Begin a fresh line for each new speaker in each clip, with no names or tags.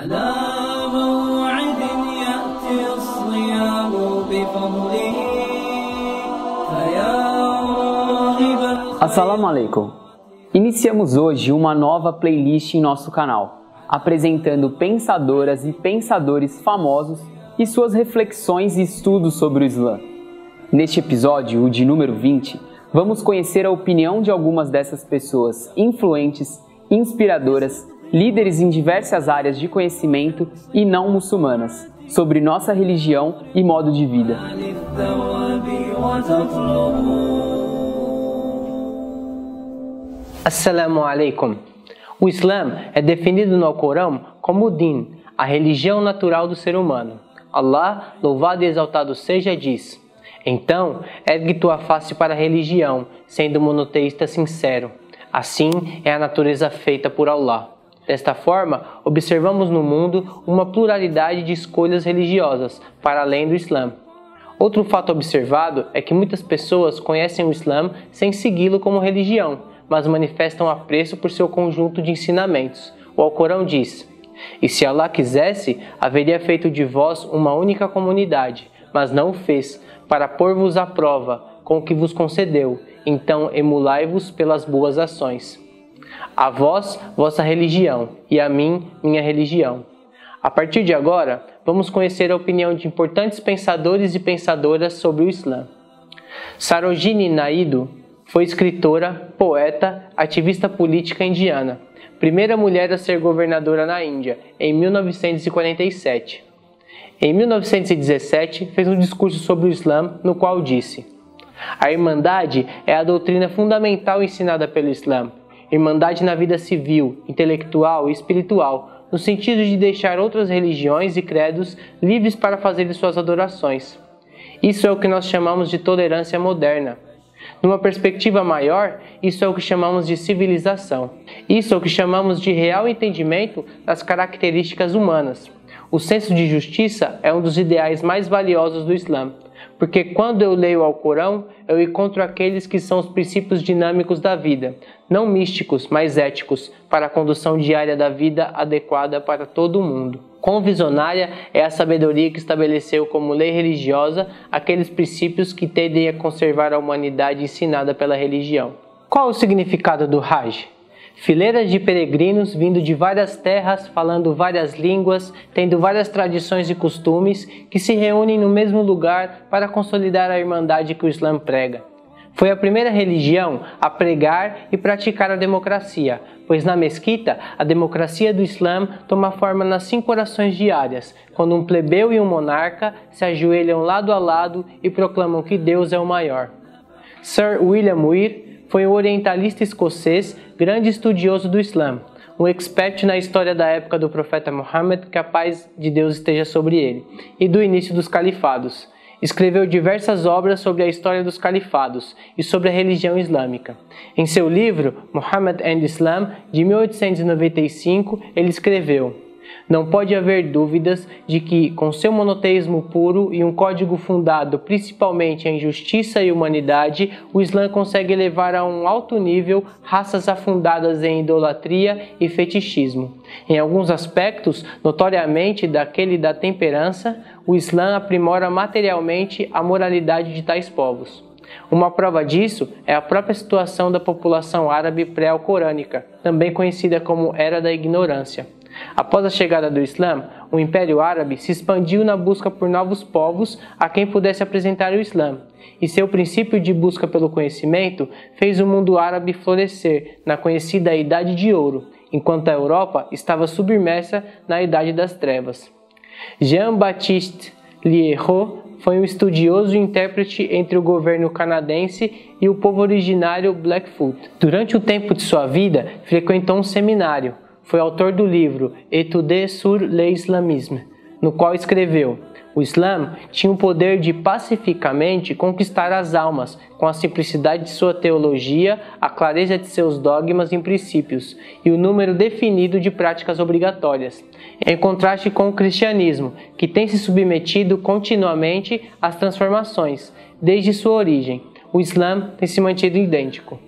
على موعد يأتي الصيام بفضله فيا راغبا.
Assalamu alaikum. Iniciamos hoje uma nova playlist em nosso canal, apresentando pensadoras e pensadores famosos e suas reflexões e estudos sobre o Islã. Neste episódio, o de número 20, vamos conhecer a opinião de algumas dessas pessoas influentes, inspiradoras, líderes em diversas áreas de conhecimento e não muçulmanas, sobre nossa religião e modo de vida.
Assalamu alaikum. O Islã é definido no Alcorão como o Din, a religião natural do ser humano. Allah, louvado e exaltado seja, diz: então, ergue tua face para a religião, sendo monoteísta sincero. Assim é a natureza feita por Allah. Desta forma, observamos no mundo uma pluralidade de escolhas religiosas, para além do Islã. Outro fato observado é que muitas pessoas conhecem o Islã sem segui-lo como religião, mas manifestam apreço por seu conjunto de ensinamentos. O Alcorão diz: e se Allah quisesse, haveria feito de vós uma única comunidade, mas não o fez, para pôr-vos à prova com o que vos concedeu. Então emulai-vos pelas boas ações. A vós, vossa religião, e a mim, minha religião. A partir de agora, vamos conhecer a opinião de importantes pensadores e pensadoras sobre o Islã. Sarojini Naidu foi escritora, poeta, ativista política indiana, primeira mulher a ser governadora na Índia, em 1947. Em 1917, fez um discurso sobre o Islã, no qual disse: a Irmandade é a doutrina fundamental ensinada pelo Islã. Irmandade na vida civil, intelectual e espiritual, no sentido de deixar outras religiões e credos livres para fazerem suas adorações. Isso é o que nós chamamos de tolerância moderna. Numa perspectiva maior, isso é o que chamamos de civilização. Isso é o que chamamos de real entendimento das características humanas. O senso de justiça é um dos ideais mais valiosos do Islã, porque quando eu leio o Alcorão, eu encontro aqueles que são os princípios dinâmicos da vida, não místicos, mas éticos, para a condução diária da vida adequada para todo o mundo. Quão visionária é a sabedoria que estabeleceu como lei religiosa aqueles princípios que tendem a conservar a humanidade ensinada pela religião. Qual o significado do Hajj? Fileiras de peregrinos vindo de várias terras, falando várias línguas, tendo várias tradições e costumes, que se reúnem no mesmo lugar para consolidar a irmandade que o Islã prega. Foi a primeira religião a pregar e praticar a democracia, pois na mesquita, a democracia do Islã toma forma nas 5 orações diárias, quando um plebeu e um monarca se ajoelham lado a lado e proclamam que Deus é o maior. Sir William Weir foi um orientalista escocês, grande estudioso do Islã, um expert na história da época do profeta Muhammad, que a paz de Deus esteja sobre ele, e do início dos califados. Escreveu diversas obras sobre a história dos califados e sobre a religião islâmica. Em seu livro, Muhammad and Islam, de 1895, ele escreveu: não pode haver dúvidas de que, com seu monoteísmo puro e um código fundado principalmente em justiça e humanidade, o Islã consegue elevar a um alto nível raças afundadas em idolatria e fetichismo. Em alguns aspectos, notoriamente daquele da temperança, o Islã aprimora materialmente a moralidade de tais povos. Uma prova disso é a própria situação da população árabe pré-alcorânica, também conhecida como Era da Ignorância. Após a chegada do Islã, o Império Árabe se expandiu na busca por novos povos a quem pudesse apresentar o Islã, e seu princípio de busca pelo conhecimento fez o mundo árabe florescer na conhecida Idade de Ouro, enquanto a Europa estava submersa na Idade das Trevas. Jean-Baptiste Lierot foi um estudioso e intérprete entre o governo canadense e o povo originário Blackfoot. Durante o tempo de sua vida, frequentou um seminário. Foi autor do livro Études sur l'Islamisme, no qual escreveu: o Islã tinha o poder de pacificamente conquistar as almas, com a simplicidade de sua teologia, a clareza de seus dogmas e princípios, e o número definido de práticas obrigatórias, em contraste com o cristianismo, que tem se submetido continuamente às transformações, desde sua origem. O Islã tem se mantido idêntico.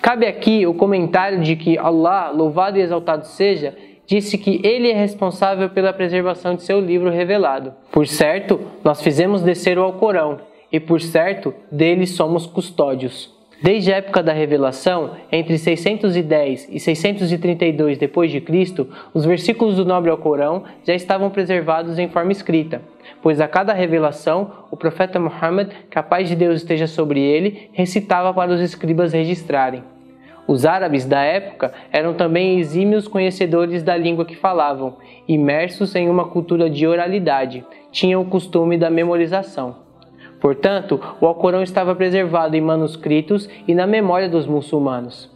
Cabe aqui o comentário de que Allah, louvado e exaltado seja, disse que ele é responsável pela preservação de seu livro revelado. Por certo, nós fizemos descer o Alcorão, e por certo, dele somos custódios. Desde a época da revelação, entre 610 e 632 d.C., os versículos do Nobre Alcorão já estavam preservados em forma escrita, pois a cada revelação, o profeta Muhammad, que a paz de Deus esteja sobre ele, recitava para os escribas registrarem. Os árabes da época eram também exímios conhecedores da língua que falavam, imersos em uma cultura de oralidade, tinham o costume da memorização. Portanto, o Alcorão estava preservado em manuscritos e na memória dos muçulmanos.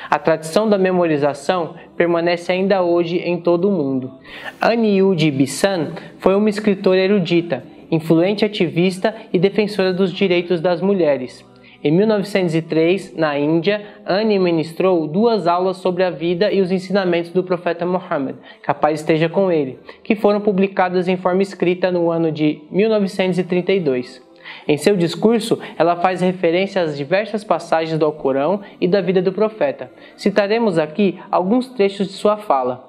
A tradição da memorização permanece ainda hoje em todo o mundo. Aniud Bisan foi uma escritora erudita, influente ativista e defensora dos direitos das mulheres. Em 1903, na Índia, Anne ministrou 2 aulas sobre a vida e os ensinamentos do profeta Muhammad, que a paz esteja com ele, que foram publicadas em forma escrita no ano de 1932. Em seu discurso, ela faz referência às diversas passagens do Alcorão e da vida do profeta. Citaremos aqui alguns trechos de sua fala.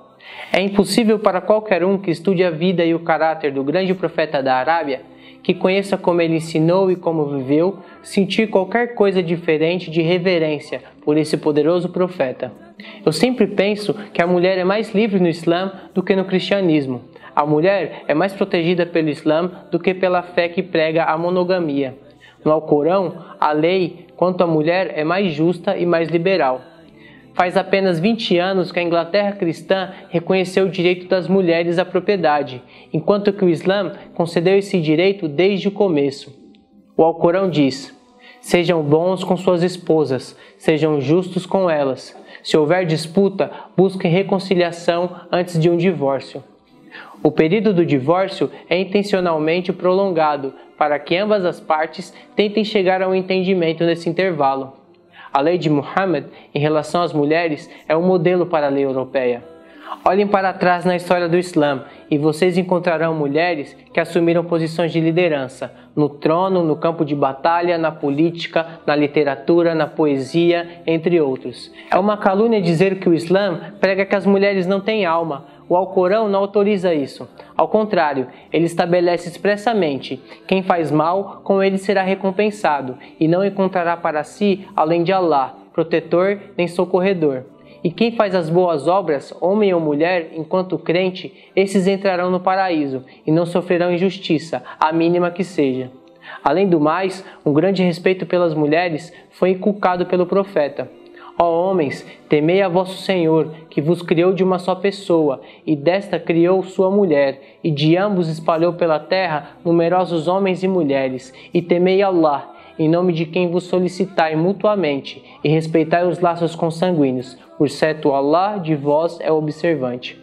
É impossível para qualquer um que estude a vida e o caráter do grande profeta da Arábia, que conheça como ele ensinou e como viveu, sentir qualquer coisa diferente de reverência por esse poderoso profeta. Eu sempre penso que a mulher é mais livre no Islã do que no cristianismo. A mulher é mais protegida pelo Islã do que pela fé que prega a monogamia. No Alcorão, a lei quanto à mulher é mais justa e mais liberal. Faz apenas 20 anos que a Inglaterra cristã reconheceu o direito das mulheres à propriedade, enquanto que o Islã concedeu esse direito desde o começo. O Alcorão diz: sejam bons com suas esposas, sejam justos com elas. Se houver disputa, busquem reconciliação antes de um divórcio. O período do divórcio é intencionalmente prolongado para que ambas as partes tentem chegar a um entendimento nesse intervalo. A lei de Muhammad em relação às mulheres é um modelo para a lei europeia. Olhem para trás na história do Islã e vocês encontrarão mulheres que assumiram posições de liderança, no trono, no campo de batalha, na política, na literatura, na poesia, entre outros. É uma calúnia dizer que o Islã prega que as mulheres não têm alma. O Alcorão não autoriza isso. Ao contrário, ele estabelece expressamente: quem faz mal, com ele será recompensado, e não encontrará para si, além de Allah, protetor nem socorredor. E quem faz as boas obras, homem ou mulher, enquanto crente, esses entrarão no paraíso, e não sofrerão injustiça, a mínima que seja. Além do mais, um grande respeito pelas mulheres foi inculcado pelo profeta. Ó homens, temei a vosso Senhor, que vos criou de uma só pessoa, e desta criou sua mulher, e de ambos espalhou pela terra numerosos homens e mulheres, e temei Allah, em nome de quem vos solicitai mutuamente, e respeitai os laços consanguíneos, por certo Allah de vós é observante.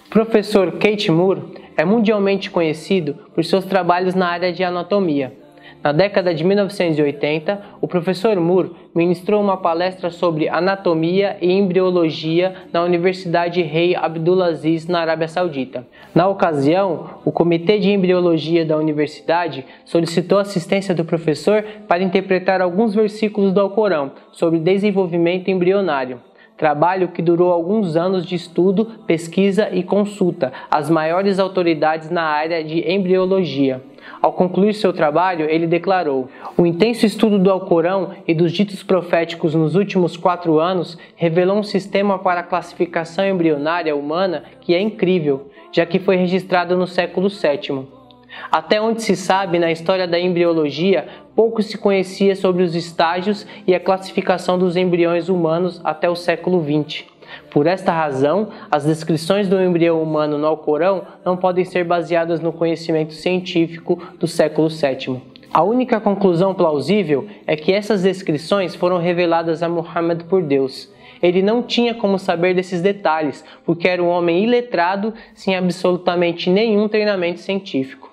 Professor Keith Moore é mundialmente conhecido por seus trabalhos na área de anatomia. Na década de 1980, o professor Moore ministrou uma palestra sobre anatomia e embriologia na Universidade Rei Abdulaziz, na Arábia Saudita. Na ocasião, o Comitê de Embriologia da universidade solicitou assistência do professor para interpretar alguns versículos do Alcorão sobre desenvolvimento embrionário. Trabalho que durou alguns anos de estudo, pesquisa e consulta às maiores autoridades na área de embriologia. Ao concluir seu trabalho, ele declarou: o intenso estudo do Alcorão e dos ditos proféticos nos últimos 4 anos revelou um sistema para a classificação embrionária humana que é incrível, já que foi registrado no século VII. Até onde se sabe, na história da embriologia, pouco se conhecia sobre os estágios e a classificação dos embriões humanos até o século XX. Por esta razão, as descrições do embrião humano no Alcorão não podem ser baseadas no conhecimento científico do século VII. A única conclusão plausível é que essas descrições foram reveladas a Muhammad por Deus. Ele não tinha como saber desses detalhes, porque era um homem iletrado sem absolutamente nenhum treinamento científico.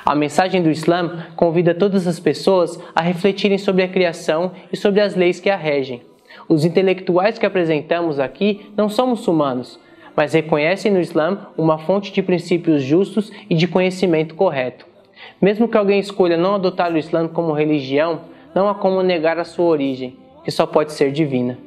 A mensagem do Islã convida todas as pessoas a refletirem sobre a criação e sobre as leis que a regem. Os intelectuais que apresentamos aqui não são muçulmanos, mas reconhecem no Islã uma fonte de princípios justos e de conhecimento correto. Mesmo que alguém escolha não adotar o Islã como religião, não há como negar a sua origem, que só pode ser divina.